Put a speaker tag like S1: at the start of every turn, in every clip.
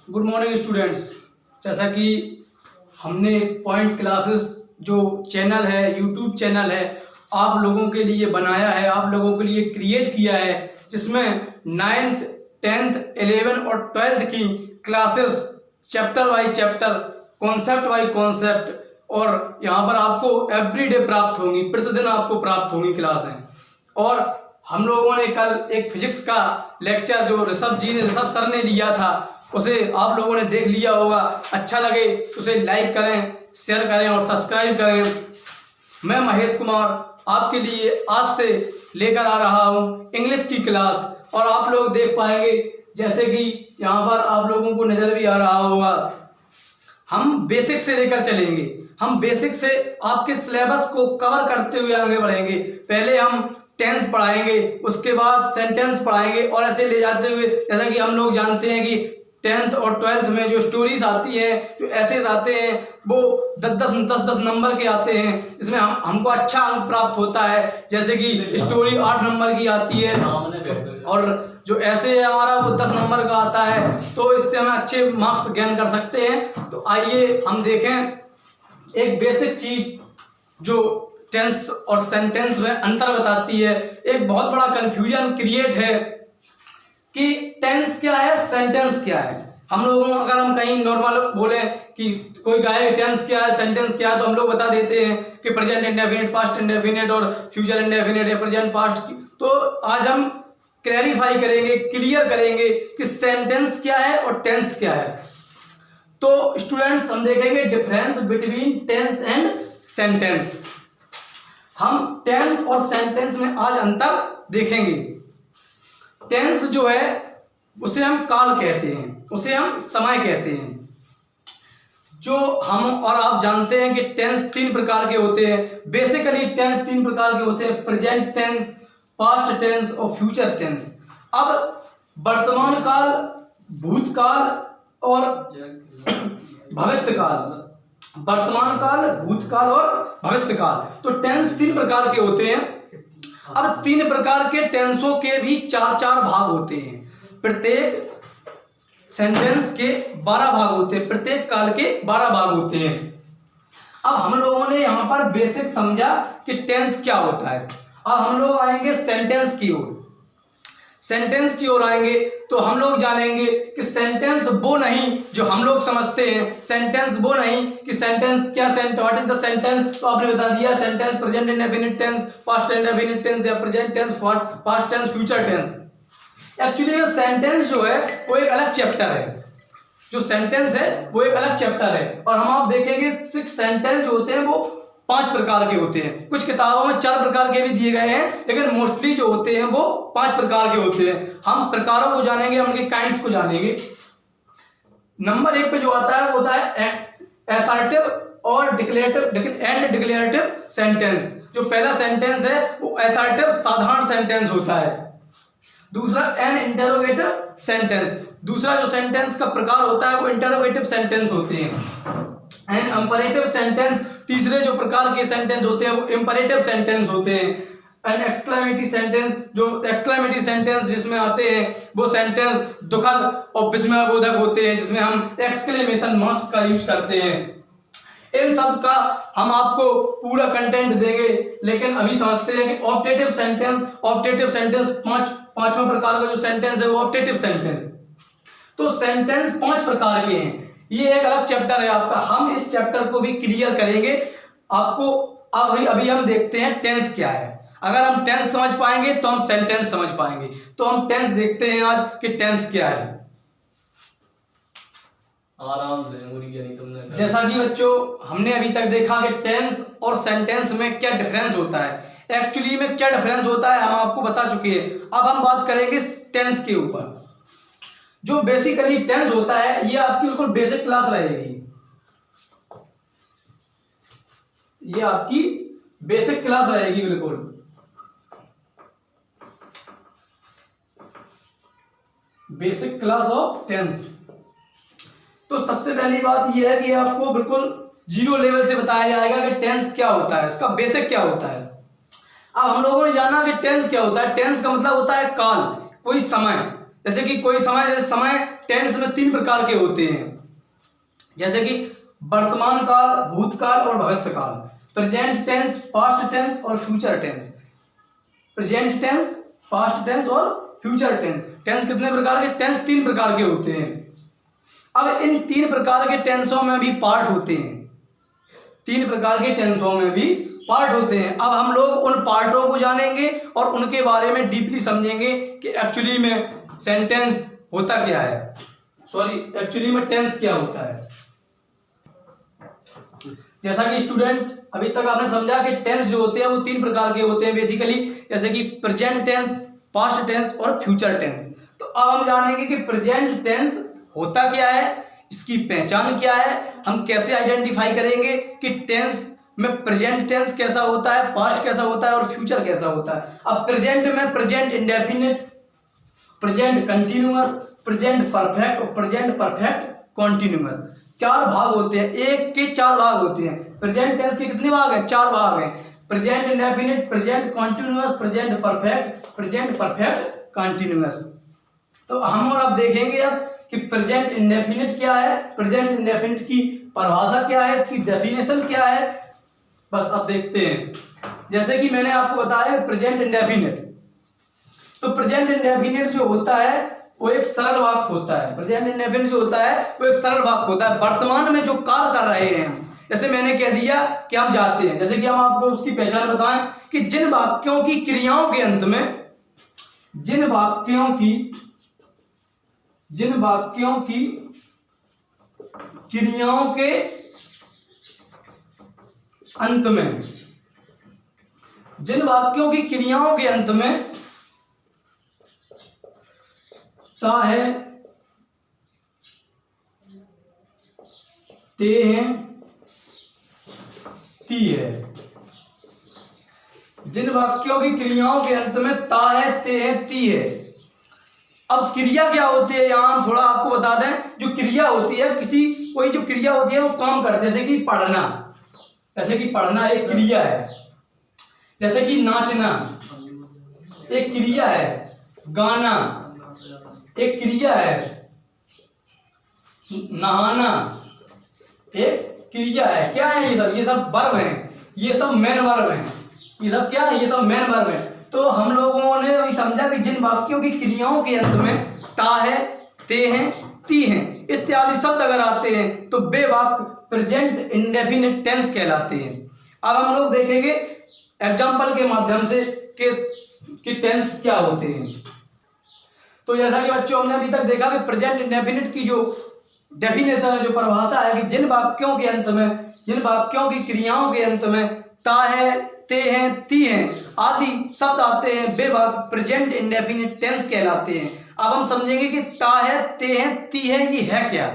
S1: Good morning students. जैसा कि हमने पॉइंट क्लासेस जो चैनल है, यूट्यूब चैनल है, आप लोगों के लिए बनाया है, आप लोगों के लिए क्रिएट किया है, जिसमें 9th 10th 11 और 12th की classes chapter wise chapter, concept wise concept, और यहाँ पर आपको एवरीडे प्राप्त होंगी, प्रतिदिन आपको प्राप्त होंगी क्लासें। और हम लोगों ने कल एक फिजिक्स का लेक्चर जो ऋषभ सर ने लिया था, उसे आप लोगों ने देख लिया होगा। अच्छा लगे तो उसे लाइक करें, शेयर करें और सब्सक्राइब करें। मैं महेश कुमार आपके लिए आज से लेकर आ रहा हूँ इंग्लिश की क्लास, और आप लोग देख पाएंगे जैसे कि यहाँ पर आप लोगों को नज़र भी आ रहा होगा। हम बेसिक से लेकर चलेंगे, हम बेसिक से आपके सिलेबस को कवर करते हुए आगे बढ़ेंगे। पहले हम टेंस पढ़ाएंगे, उसके बाद सेंटेंस पढ़ाएंगे, और ऐसे ले जाते हुए, जैसा कि हम लोग जानते हैं कि 10th और 12th में जो स्टोरीज आती हैं, जो एसेज आते हैं, वो 10-10 नंबर के आते हैं, इसमें हमको अच्छा अंक प्राप्त होता है। जैसे कि स्टोरी 8 नंबर की आती है और जो ऐसे है हमारा वो 10 नंबर का आता है, तो इससे हम अच्छे मार्क्स गेन कर सकते हैं। तो आइए हम देखें एक बेसिक चीज जो टेंस और सेंटेंस में अंतर बताती है। एक बहुत बड़ा कंफ्यूजन क्रिएट है कि टेंस क्या है, सेंटेंस क्या है। हम लोगों अगर हम कहीं नॉर्मल बोले कि कोई कहे टेंस क्या है, सेंटेंस क्या है, तो हम लोग बता देते हैं कि प्रेजेंट इंडेफिनिट, पास्ट इंडेफिनिट और फ्यूचर इंडेफिनिट या प्रेजेंट पास्ट। तो आज हम क्लैरिफाई करेंगे, क्लियर करेंगे कि सेंटेंस क्या है और टेंस क्या है। तो स्टूडेंट्स हम देखेंगे difference between tense and sentence. हम टेंस और सेंटेंस में आज अंतर देखेंगे। टेंस जो है उसे हम काल कहते हैं, उसे हम समय कहते हैं। जो हम और आप जानते हैं कि टेंस 3 प्रकार के होते हैं। बेसिकली टेंस 3 प्रकार के होते हैं, प्रेजेंट टेंस, पास्ट टेंस और फ्यूचर टेंस। अब वर्तमान काल, भूतकाल और भविष्य काल, वर्तमान काल, भूतकाल और भविष्य काल। तो टेंस 3 प्रकार के होते हैं। अब 3 प्रकार के टेंसों के भी 4-4 भाग होते हैं। प्रत्येक सेंटेंस के 12 भाग होते हैं, प्रत्येक काल के 12 भाग होते हैं। अब हम लोगों ने यहाँ पर बेसिक समझा कि टेंस क्या होता है। अब हम लोग आएंगे सेंटेंस की ओर। सेंटेंस की ओर आएंगे तो हम लोग जानेंगे कि सेंटेंस वो नहीं जो हम लोग समझते हैं। सेंटेंस वो नहीं कि सेंटेंस क्या, व्हाट इज द सेंटेंस, तो आपने बता दिया sentence present indefinite tense, past indefinite tense या present tense, past tense, future tense. Actually में सेंटेंस जो है वो एक अलग चैप्टर है। जो सेंटेंस है वो एक अलग चैप्टर है। और हम आप देखेंगे 6 सेंटेंस जो होते हैं वो 5 प्रकार के होते हैं। कुछ किताबों में 4 प्रकार के भी दिए गए हैं, लेकिन मोस्टली जो होते हैं वो 5 प्रकार के होते हैं। हम प्रकारों को जानेंगे, हम उनके काइंड्स को जानेंगे। नंबर 1 पे जो आता है वो होता है असर्टिव और डिक्लेरेटिव सेंटेंस। जो पहला सेंटेंस है वो असर्टिव साधारण सेंटेंस होता है। दूसरा एन इंटरोगेटिव सेंटेंस, दूसरा जो सेंटेंस का प्रकार होता है वो इंटरोगेटिव सेंटेंस होते हैं। एन इंपरेटिव सेंटेंस, तीसरे जो प्रकार के सेंटेंस होते हैं वो इंपरेटिव सेंटेंस होते हैं। एन एक्सक्लेमेटरी सेंटेंस, जो एक्सक्लेमेटरी सेंटेंस जिसमें आते हैं वो सेंटेंस दुखद और विस्मयबोधक होते हैं, जिसमें हम एक्सक्लेमेशन मार्क्स का यूज करते हैं। इन सब का हम आपको पूरा कंटेंट देंगे, लेकिन अभी समझते हैं कि ऑप्टेटिव सेंटेंस पांचवा प्रकार का जो सेंटेंस है वो ऑप्टेटिव सेंटेंस। तो सेंटेंस 5 प्रकार के हैं। ये एक अलग चैप्टर है आपका, हम इस चैप्टर को भी क्लियर करेंगे आपको। अभी हम देखते हैं टेंस क्या है। अगर हम टेंस समझ पाएंगे तो हम सेंटेंस समझ पाएंगे। तो हम टेंस देखते हैं आज कि टेंस क्या है।
S2: आराम से नहीं तुमने
S1: जैसा कि बच्चों हमने अभी तक देखा कि टेंस और सेंटेंस में क्या डिफरेंस होता है, एक्चुअली में क्या डिफरेंस होता है हम आपको बता चुके हैं। अब हम बात करेंगे टेंस के ऊपर। जो बेसिकली टेंस होता है ये आपकी बिल्कुल बेसिक क्लास रहेगी। ये आपकी बेसिक क्लास रहेगी बिल्कुल। Basic class of tense. तो सबसे पहली बात यह है कि आपको बिल्कुल 0 लेवल से बताया जाएगा कि टेंस क्या होता है, उसका बेसिक क्या होता है। अब हम लोगों ने जाना कि टेंस क्या होता है। टेंस का मतलब होता है काल, कोई समय। जैसे कि कोई समय, जैसे समय टेंस में 3 प्रकार के होते हैं, जैसे कि वर्तमान काल, भूतकाल और भविष्य काल। प्रेजेंट टेंस, पास्ट टेंस और future tense. Present tense, past tense और फ्यूचर टेंस। टेंस कितने प्रकार के? टेंस 3 प्रकार के होते हैं। अब इन 3 प्रकार के टेंसों में भी पार्ट होते हैं, 3 प्रकार के टेंसों में भी पार्ट होते हैं। अब हम लोग उन पार्टों को जानेंगे और उनके बारे में डीपली समझेंगे कि एक्चुअली में सेंटेंस होता क्या है, एक्चुअली में टेंस क्या होता है। जैसा कि स्टूडेंट अभी तक आपने समझा कि टेंस जो होते हैं वो 3 प्रकार के होते हैं बेसिकली, जैसे कि प्रेजेंट टेंस, पास्ट टेंस और फ्यूचर टेंस। तो अब हम जानेंगे कि प्रेजेंट टेंस होता क्या है, इसकी पहचान क्या है, हम कैसे आइडेंटिफाई करेंगे कि टेंस में प्रेजेंट टेंस कैसा होता है, पास्ट कैसा होता है और फ्यूचर कैसा होता है। अब प्रेजेंट में present indefinite, present continuous, present perfect और प्रेजेंट परफेक्ट कॉन्टिन्यूअस, 4 भाग होते हैं। एक के 4 भाग होते हैं। प्रेजेंट टेंस के कितने भाग हैं? 4 भाग हैं। Present indefinite, present continuous, present perfect, present perfect continuous. तो हम और अब देखेंगे अब कि प्रेजेंट इंडेफिनिट क्या है, प्रेजेंट इंडेफिनिट की परिभाषा क्या है, इसकी डेफिनेशन क्या है, बस अब देखते हैं। जैसे कि मैंने आपको बताया प्रेजेंट इंडेफिनिट, तो प्रेजेंट इंडेफिनिट जो होता है वो एक सरल वाक्य होता है। प्रेजेंट इंडेफिनिट जो होता है वो एक सरल वाक्य होता है, वर्तमान में जो कार्य कर रहे हैं। जैसे मैंने कह दिया कि हम जाते हैं, जैसे कि हम आपको उसकी पहचान बताएं कि जिन वाक्यों की क्रियाओं के अंत में, जिन वाक्यों की क्रियाओं के अंत में, जिन वाक्यों की क्रियाओं के अंत में ता है, ते हैं, ती है। जिन वाक्यों की क्रियाओं के अंत में ता है, ते है, ती है। अब क्रिया क्या होती है, यहां हम थोड़ा आपको बता दें। जो क्रिया होती है, कोई जो क्रिया होती है वो काम करते हैं, जैसे कि पढ़ना, जैसे कि पढ़ना एक क्रिया है। जैसे कि नाचना एक क्रिया है, गाना एक क्रिया है, नहाना एक क्रिया है। क्या है ये सब वर्ब हैं, ये सब मेन वर्ब हैं। ये सब क्या है, ये सब मेन वर्ब हैं। तो हम लोगों ने अभी समझा कि जिन वाक्यों की क्रियाओं के अंत में ता है, ते हैं, ती हैं इत्यादि शब्द अगर आते हैं तो वे वाक्य प्रेजेंट इंडेफिनिट टेंस कहलाते हैं। अब हम लोग देखेंगे एग्जाम्पल के माध्यम से कि टेंस क्या होते हैं। तो जैसा कि बच्चों हमने अभी तक देखा कि प्रेजेंट इंडेफिनिट की जो डेफिनेशन है, जो परिभाषा है कि जिन वाक्यों के अंत में, जिन वाक्यों की क्रियाओं के अंत में ता है, ते हैं, ती हैं आदि शब्द आते हैं वे वाक्य प्रेजेंट इंडेफिनिट टेंस कहलाते हैं। अब हम समझेंगे कि ता है, ते हैं, ती है ये है क्या,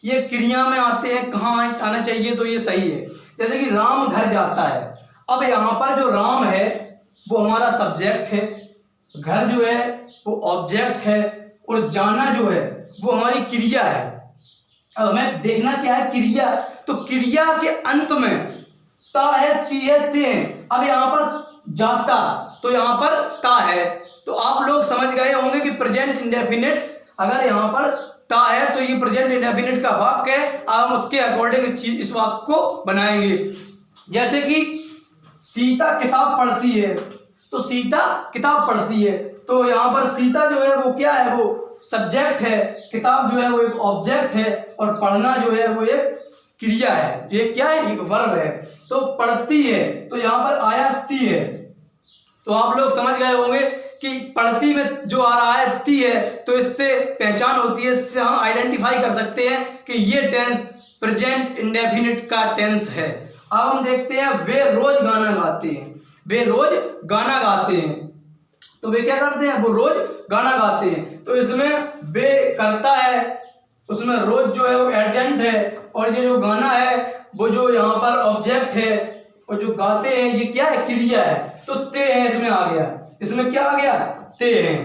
S1: ये क्रिया में आते हैं, कहाँ आना चाहिए तो ये सही है। जैसे कि राम घर जाता है, अब यहाँ पर जो राम है वो हमारा सब्जेक्ट है, घर जो है वो ऑब्जेक्ट है और जाना जो है वो हमारी क्रिया है। अब हमें देखना क्या है, क्रिया। तो क्रिया के अंत में ता है, ती है, ते हैं। अब यहाँ पर जाता तो यहाँ पर ता है, तो आप लोग समझ गए होंगे कि प्रेजेंट इंडेफिनिट अगर यहाँ पर ता है तो ये प्रेजेंट इंडेफिनिट का वाक्य है। अब हम उसके अकॉर्डिंग इस वाक्य को बनाएंगे। जैसे कि सीता किताब पढ़ती है, तो सीता किताब पढ़ती है, तो यहाँ पर सीता जो है वो क्या है, वो सब्जेक्ट है, किताब जो है वो एक ऑब्जेक्ट है और पढ़ना जो है वो एक क्रिया है। ये क्या है, एक वर्ब है। तो पढ़ती है तो यहाँ पर आया ती है, तो आप लोग समझ गए होंगे कि पढ़ती में जो आ रहा है ती है, तो इससे पहचान होती है, इससे हम आइडेंटिफाई कर सकते हैं कि ये टेंस प्रेजेंट इंडेफिनिट का टेंस है। अब हम देखते हैं वे रोज गाना गाते हैं, वे रोज गाना गाते हैं, तो वे क्या करते हैं, वो रोज गाना गाते हैं। तो इसमें वे करता है, उसमें रोज जो है वो एडजेंट है और ये जो गाना है वो जो यहाँ पर ऑब्जेक्ट है और जो गाते हैं ये क्या है, क्रिया है। तो ते है इसमें आ गया, इसमें क्या आ गया, ते हैं।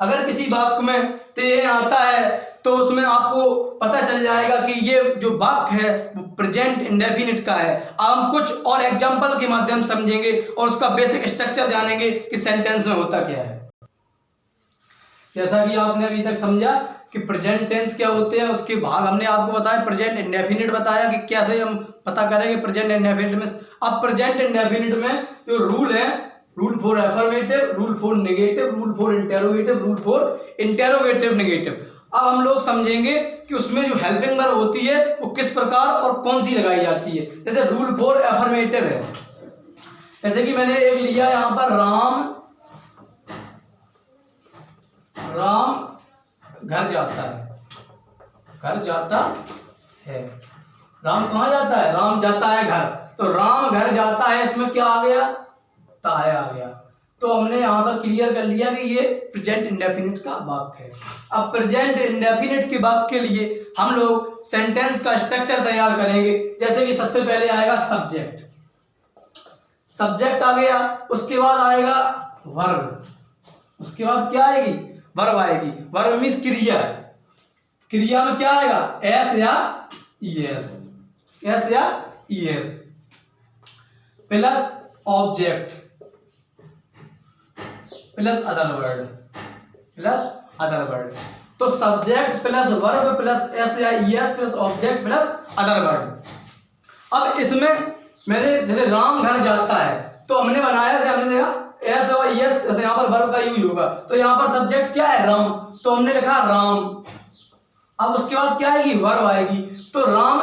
S1: अगर किसी वाक्य में ते हैं आता है तो उसमें आपको पता चल जाएगा कि ये जो वाक्य है वो प्रेजेंट इंडेफिनिट का है। अब हम कुछ और एग्जांपल के माध्यम समझेंगे और उसका बेसिक स्ट्रक्चर जानेंगे कि सेंटेंस में होता क्या है। जैसा कि आपने अभी तक समझा कि प्रेजेंट टेंस क्या होते हैं, उसके भाग हमने आपको बताया, प्रेजेंट इंडेफिनिट बताया कि कैसे हम पता करेंगे प्रेजेंट इंडेफिनिट में। अब प्रेजेंट इंडेफिनिट में जो रूल है, rule for affirmative, rule for negative, rule for interrogative, rule for interrogative negative. अब हम लोग समझेंगे कि उसमें जो हेल्पिंग वर्ब होती है वो किस प्रकार और कौन सी लगाई जाती है। जैसे रूल फॉर एफर्मेटिव है, जैसे कि मैंने एक लिया यहां पर, राम घर जाता है, घर जाता है। राम कहाँ जाता है? राम जाता है घर। तो राम घर जाता है, इसमें क्या आ गया? ताय आ गया। तो हमने यहाँ पर क्लियर कर लिया कि ये प्रेजेंट इंडेफिनिट का वाक्य है। अब प्रेजेंट इंडेफिनिट के वाक्य के लिए हम लोग सेंटेंस का स्ट्रक्चर तैयार करेंगे। जैसे कि सबसे पहले आएगा सब्जेक्ट, सब्जेक्ट आ गया, उसके बाद आएगा वर्ब, उसके बाद क्या आएगी? वर्ब आएगी। वर्ब मीन्स क्रिया, क्रिया में क्या आएगा? एस या ईएस, एस या ES, plus object plus other word, plus other word. तो subject plus verb plus S या ES plus object plus other word. अब इसमें मैंने जैसे राम घर जाता है तो हमने बनाया, जैसे हमने देखा एस और ईएस, जैसे यहाँ पर वर्ब का यूज होगा, तो यहाँ पर सब्जेक्ट क्या है? राम, तो हमने लिखा राम। अब उसके बाद क्या आएगी? वर्ब आएगी। तो राम,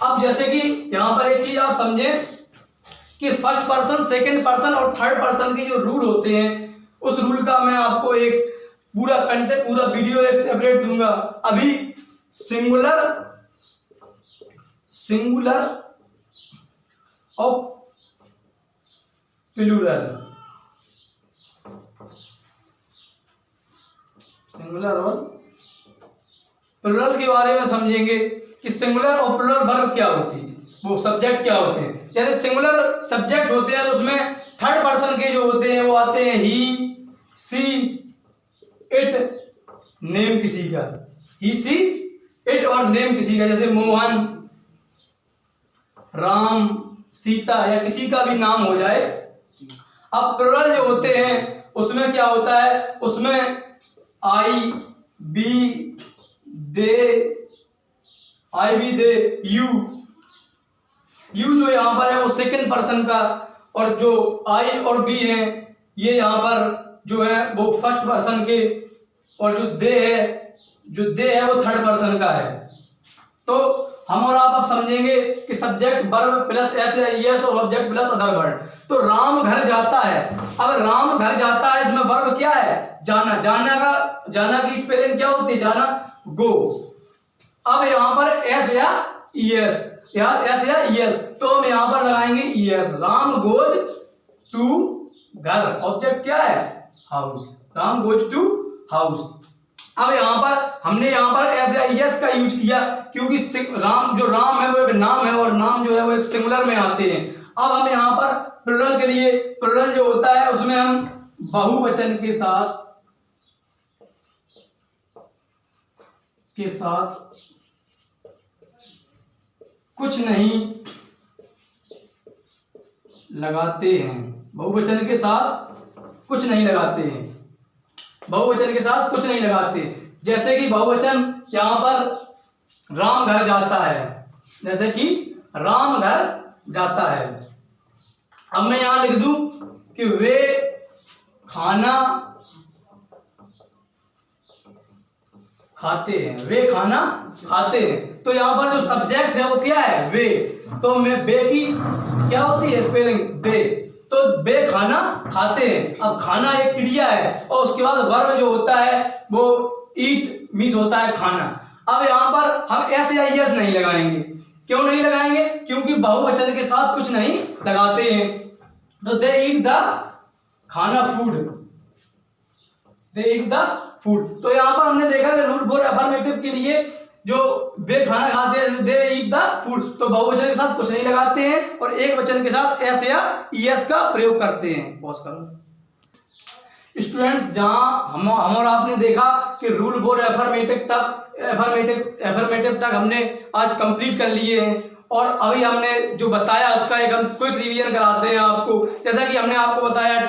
S1: अब जैसे कि यहाँ पर एक चीज आप समझें कि फर्स्ट पर्सन, सेकंड पर्सन और थर्ड पर्सन के जो रूल होते हैं, उस रूल का मैं आपको एक पूरा कंटेंट, पूरा वीडियो एक सेपरेट दूंगा। अभी सिंगुलर, सिंगुलर और प्लूरल, सिंगुलर और प्लूरल के बारे में समझेंगे कि सिंगुलर और प्लूरल वर्ब क्या होती है, वो सब्जेक्ट क्या होते हैं। जैसे सिंगुलर सब्जेक्ट होते हैं तो उसमें थर्ड पर्सन के जो होते हैं वो आते हैं ही, सी, इट, नेम किसी का, ही, सी, इट और नेम किसी का, जैसे मोहन, राम, सीता या किसी का भी नाम हो जाए। अब प्लूरल जो होते हैं उसमें क्या होता है? उसमें I, we, they, I, we, they, you, you जो यहाँ पर है वो सेकंड पर्सन का, और जो आई और बी है ये यहाँ पर जो है वो फर्स्ट पर्सन के, और जो दे है वो थर्ड पर्सन का है। तो हम और आप अब समझेंगे कि सब्जेक्ट वर्ब प्लस एस या ईएस और ऑब्जेक्ट प्लस अदर वर्ड। तो राम घर जाता है, अब राम घर जाता है, इसमें वर्ब क्या है? जाना। जाना की स्पेलिंग क्या होती है? जाना, गो। अब यहाँ पर एस या ईएस, एस या ईएस, तो हम यहाँ पर लगाएंगे ES. Ram goes to ghar, object क्या है? House, Ram goes to house. अब यहाँ पर हमने यहाँ पर एस या ईएस का यूज किया क्योंकि राम है वो एक नाम है और नाम जो है वो एक सिंगुलर में आते हैं। अब हम यहाँ पर प्लूरल के लिए, प्लूरल जो होता है उसमें हम बहुवचन के साथ कुछ नहीं लगाते हैं, बहुवचन के साथ कुछ नहीं लगाते हैं, बहुवचन के साथ कुछ नहीं लगाते। जैसे कि बहुवचन यहां पर राम घर जाता है, जैसे कि राम घर जाता है। अब मैं यहां लिख दूं कि वे खाना खाते हैं, वे खाना खाते हैं। तो यहां पर जो सब्जेक्ट है वो क्या है? वे। तो मैं वे की क्या होती है स्पेलिंग? दे। तो वे खाना खाते हैं। अब खाना एक क्रिया है और उसके बाद वर्ब जो होता है वो ईट मीन्स होता है खाना। अब यहाँ पर हम एस या ईएस नहीं लगाएंगे। क्यों नहीं लगाएंगे? क्योंकि बहुवचन के साथ कुछ नहीं लगाते हैं। तो दे ईट द खाना, food, they eat the food. तो यहाँ पर हमने देखा कि रूल फॉर अफर्मेटिव के लिए जो वे खाना खाते हैं, दे ईट द फूड, तो बहुवचन के साथ कुछ नहीं लगाते हैं और एक वचन के साथ एस या ईएस का प्रयोग करते हैं। पॉज करो स्टूडेंट्स, जहां हम और आपने देखा कि रूल फॉर अफर्मेटिव तक हमने आज कंप्लीट कर लिए हैं और अभी हमने जो बताया उसका एक हम क्विक रिवीजन कराते हैं आपको। जैसा कि हमने आपको बताया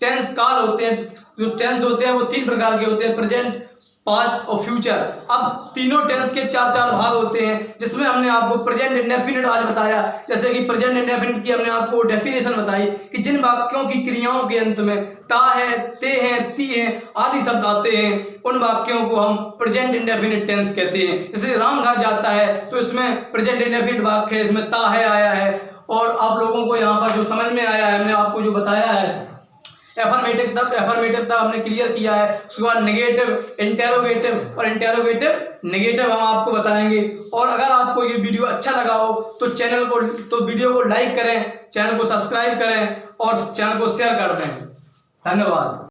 S1: टेंस काल होते हैं, जो टेंस होते हैं वो 3 प्रकार के होते हैं, प्रेजेंट, पास्ट और फ्यूचर। अब तीनों टेंस के 4-4 भाग होते हैं, जिसमें हमने आपको प्रेजेंट इंडेफिनिट आज बताया। जैसे कि प्रेजेंट इंडेफिनिट की हमने आपको डेफिनेशन बताई कि जिन वाक्यों की क्रियाओं के अंत में ता है, ते हैं, ती हैं आदि शब्द आते हैं, उन वाक्यों को हम प्रेजेंट इंडेफिनिट टेंस कहते हैं। जैसे राम घर जाता है तो इसमें प्रेजेंट इंडेफिनिट वाक्य है, इसमें ता है आया है। और आप लोगों को यहाँ पर जो समझ में आया है, हमने आपको जो बताया है, एफर्मेटिव तब हमने क्लियर किया है। उसके बाद नेगेटिव, इंटेरोगेटिव और इंटेरोगेटिव नेगेटिव हम आपको बताएंगे। और अगर आपको ये वीडियो अच्छा लगा हो तो वीडियो को लाइक करें, चैनल को सब्सक्राइब करें और चैनल को शेयर कर दें। धन्यवाद।